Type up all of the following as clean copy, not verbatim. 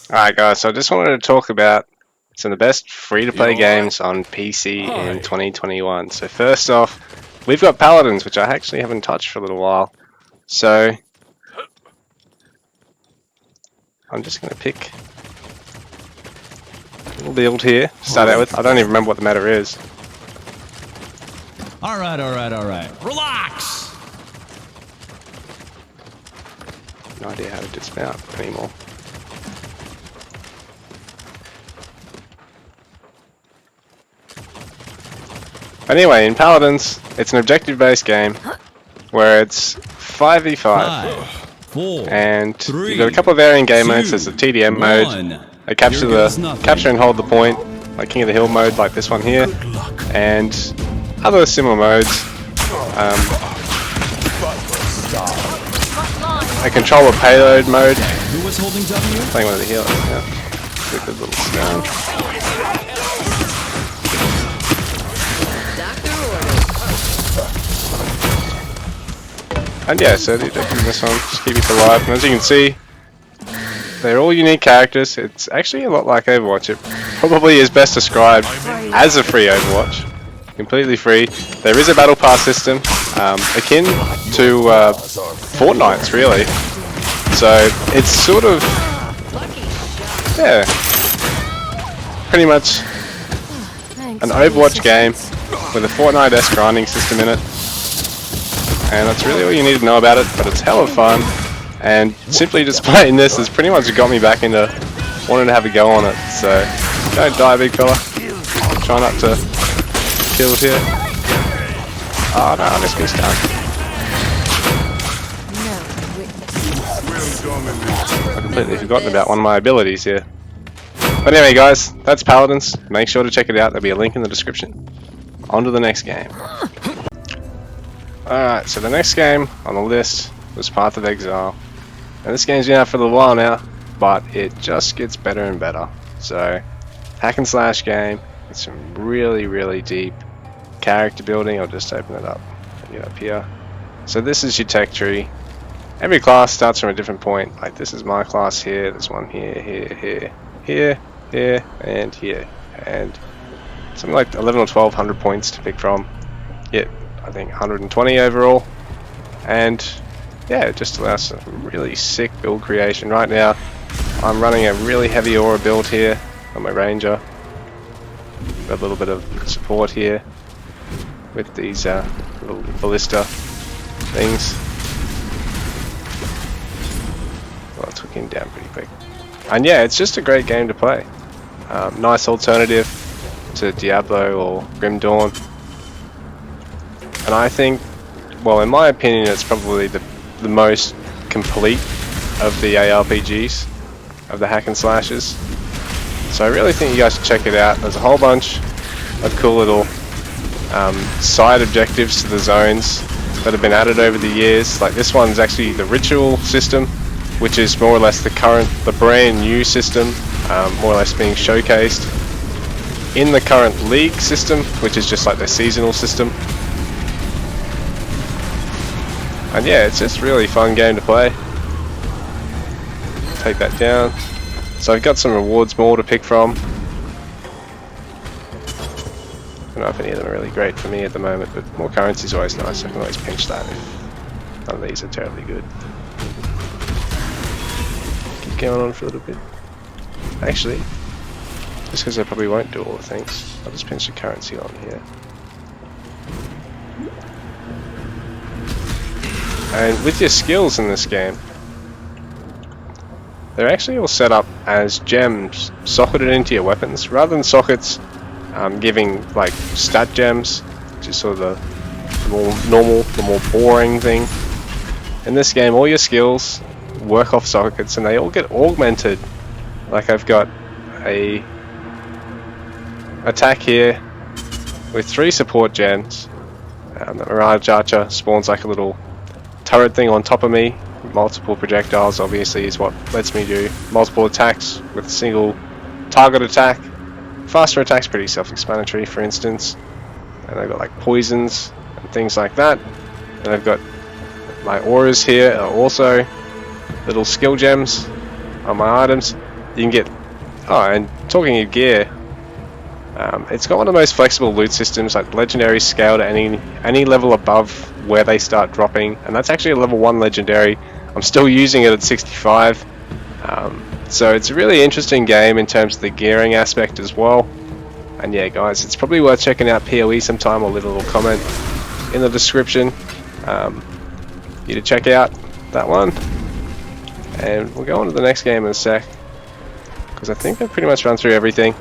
Alright guys, so I just wanted to talk about some of the best free-to-play games on PC in 2021. So first off, we've got Paladins, which I actually haven't touched for a little while. So I'm just going to pick a little build here to start out with. I don't even remember what the meta is. Alright. Relax! No idea how to dismount anymore. Anyway, in Paladins, it's an objective-based game where it's 5v5. 5, 4, And 3, you've got a couple of varying game modes. There's the TDM mode, a capture and hold the point, like King of the Hill mode, like this one here, and other similar modes. A controller payload mode. Who was holding W? Playing one of the healers. Yeah, it's a good little sound. And yeah, so the objective in this one, just keep it alive. And as you can see, they're all unique characters. It's actually a lot like Overwatch. It probably is best described as a free Overwatch. Completely free. There is a battle pass system, akin to Fortnite's really. So it's sort of, yeah, pretty much an Overwatch game with a Fortnite-esque grinding system in it. And that's really all you need to know about it, but it's hella fun. And simply just playing this has pretty much got me back into wanting to have a go on it. So don't die, big fella. Try not to kill it here. Oh no, I just missed down. I've completely forgotten about one of my abilities here. But anyway guys, that's Paladins. Make sure to check it out. There'll be a link in the description. On to the next game. Alright, so the next game on the list was Path of Exile. And this game's been out for a little while now, but it just gets better and better. So, hack and slash game, it's some really deep character building. I'll just open it up and get up here. So this is your tech tree. Every class starts from a different point. Like this is my class here, there's one here, and here. And something like 11 or 1200 points to pick from. Yet I think 120 overall, and yeah, it just allows some really sick build creation. Right now I'm running a really heavy aura build here on my ranger, got a little bit of support here with these little ballista things. Well, it took him down pretty quick, and yeah, it's just a great game to play. Nice alternative to Diablo or Grim Dawn. And I think, well, in my opinion, it's probably the most complete of the ARPGs, of the hack and slashes. So I really think you guys should check it out. There's a whole bunch of cool little side objectives to the zones that have been added over the years. Like this one's actually the ritual system, which is more or less the brand new system, more or less being showcased in the current league system, which is just like the seasonal system. And yeah, it's just really fun game to play. Take that down. So I've got some rewards more to pick from. I don't know if any of them are really great for me at the moment, but more currency is always nice. I can always pinch that if none of these are terribly good. Keep going on for a little bit. Actually, just because I probably won't do all the things, I'll just pinch the currency on here. And with your skills in this game, they're actually all set up as gems socketed into your weapons, rather than sockets giving like stat gems, which is sort of the more normal, the more boring thing. In this game, all your skills work off sockets, and they all get augmented. Like I've got a attack here with 3 support gens. The Mirage Archer spawns like a little turret thing on top of me. Multiple projectiles obviously is what lets me do multiple attacks with a single target attack. Faster attacks pretty self-explanatory, for instance. And I've got like poisons and things like that. And I've got my auras here are also little skill gems on my items. you can get... Oh, and talking of gear, it's got one of the most flexible loot systems, like legendaries scale to any level above where they start dropping, and that's actually a level 1 legendary. I'm still using it at 65, so it's a really interesting game in terms of the gearing aspect as well. And yeah guys, it's probably worth checking out PoE sometime. I'll leave a little comment in the description you to check out that one, and we'll go on to the next game in a sec, because I think I've pretty much run through everything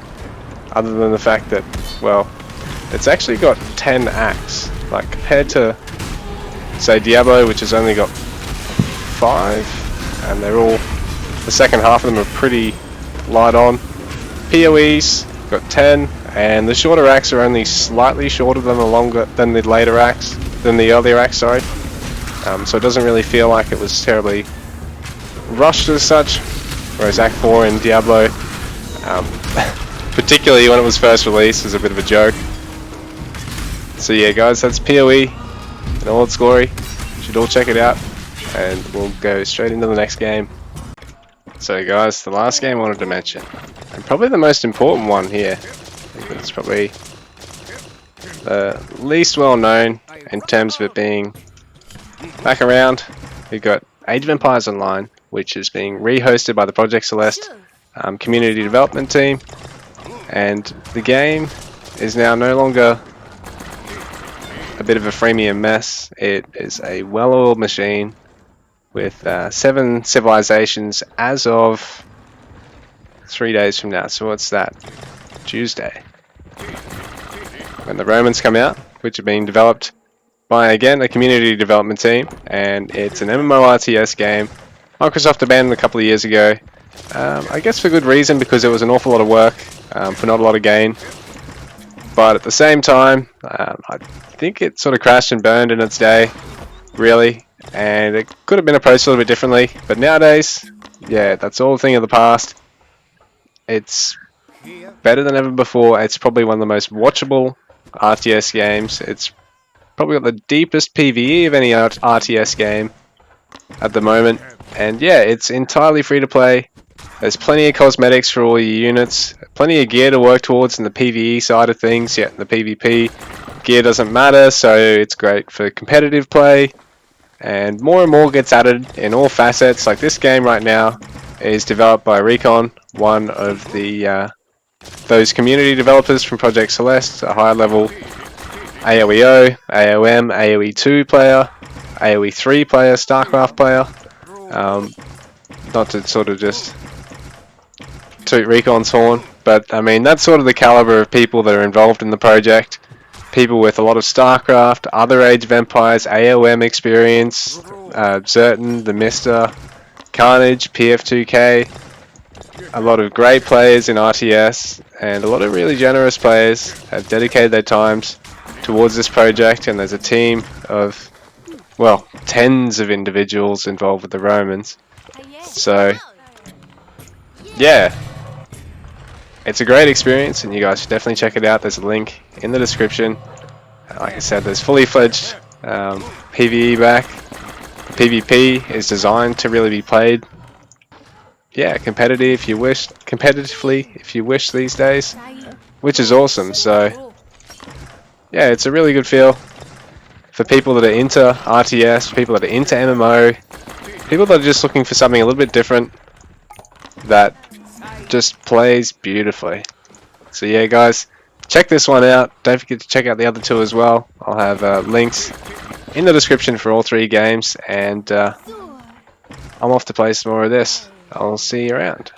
other than the fact that, well, it's actually got 10 acts, like compared to say Diablo, which has only got 5, and they're all, the second half of them are pretty light on. PoE's got 10, and the shorter acts are only slightly shorter than the later acts, than the earlier acts, sorry. So it doesn't really feel like it was terribly rushed as such, whereas Act 4 in Diablo, particularly when it was first released, was a bit of a joke. So yeah guys, that's PoE in all its glory. You should all check it out, and we'll go straight into the next game. So guys, the last game I wanted to mention, and probably the most important one here, I think it's probably the least well known in terms of it being back around. We've got Age of Empires Online, which is being re-hosted by the Project Celeste community development team, and the game is now no longer a bit of a freemium mess. It is a well-oiled machine with 7 civilizations as of 3 days from now. So what's that? Tuesday, when the Romans come out, which are being developed by, again, a community development team, and it's an MMORTS game. Microsoft abandoned a couple of years ago, I guess for good reason, because it was an awful lot of work for not a lot of gain. But at the same time, I think it sort of crashed and burned in its day, really, and it could have been approached a little bit differently. But nowadays, yeah, that's all a thing of the past. It's better than ever before. It's probably one of the most watchable RTS games. It's probably got the deepest PvE of any RTS game at the moment, and yeah, it's entirely free to play. There's plenty of cosmetics for all your units, plenty of gear to work towards in the PvE side of things. Yet in the PvP, gear doesn't matter, so it's great for competitive play, and more gets added in all facets. Like this game right now is developed by Recon, one of the those community developers from Project Celeste, a higher level AOEO, AOM, AOE2 player, AOE3 player, StarCraft player. Not to sort of just toot Recon's horn, but I mean that's sort of the caliber of people that are involved in the project. People with a lot of StarCraft, other Age of Empires, AOM experience, Zertan, the Mister, Carnage, PF2K, a lot of great players in RTS, and a lot of really generous players have dedicated their times towards this project, and there's a team of, well, tens of individuals involved with the Romans. So yeah, it's a great experience, and you guys should definitely check it out. There's a link in the description. Like I said, there's fully fledged PvE back. PvP is designed to really be played, yeah, competitively if you wish these days, which is awesome. So yeah, it's a really good feel for people that are into RTS, people that are into MMO, people that are just looking for something a little bit different that just plays beautifully. So yeah guys, check this one out. Don't forget to check out the other two as well. I'll have links in the description for all 3 games, and I'm off to play some more of this. I'll see you around.